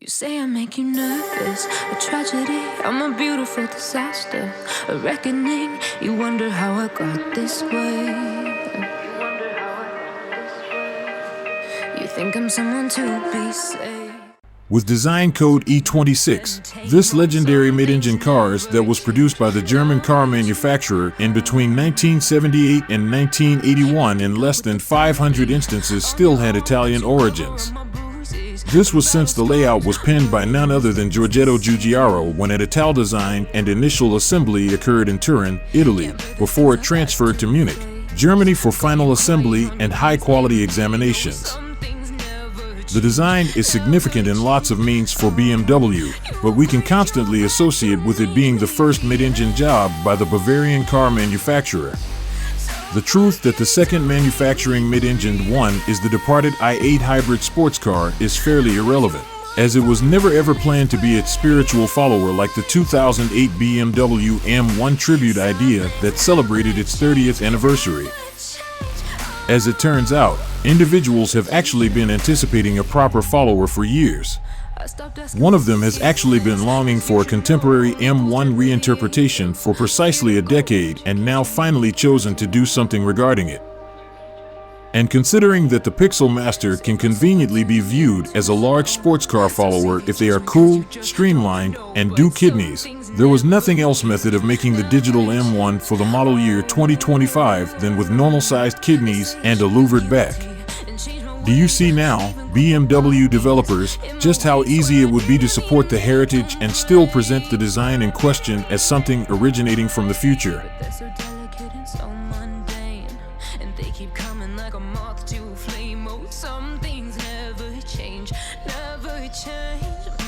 You say I make you nervous, a tragedy, I'm a beautiful disaster, a reckoning, you wonder how I got this way. You think I'm someone to be saved. With design code E26, this legendary mid-engine cars that was produced by the German car manufacturer in between 1978 and 1981 in less than 500 instances still had Italian origins. This was since the layout was penned by none other than Giorgetto Giugiaro when an Italdesign and initial assembly occurred in Turin, Italy, before it transferred to Munich, Germany for final assembly and high-quality examinations. The design is significant in lots of means for BMW, but we can constantly associate with it being the first mid-engine job by the Bavarian car manufacturer. The truth that the second manufacturing mid-engined one is the departed i8 hybrid sports car is fairly irrelevant, as it was never ever planned to be its spiritual follower like the 2008 BMW M1 tribute idea that celebrated its 30th anniversary. As it turns out, individuals have actually been anticipating a proper follower for years. One of them has actually been longing for a contemporary M1 reinterpretation for precisely a decade and now finally chosen to do something regarding it. And considering that the Pixel Master can conveniently be viewed as a large sports car follower if they are cool, streamlined, and do kidneys, there was nothing else method of making the digital M1 for the model year 2025 than with normal-sized kidneys and a louvered back. Do you see now, BMW developers, just how easy it would be to support the heritage and still present the design in question as something originating from the future? They're so delicate and so mundane, and they keep coming like a moth to a flame. Oh, some things never change, never change.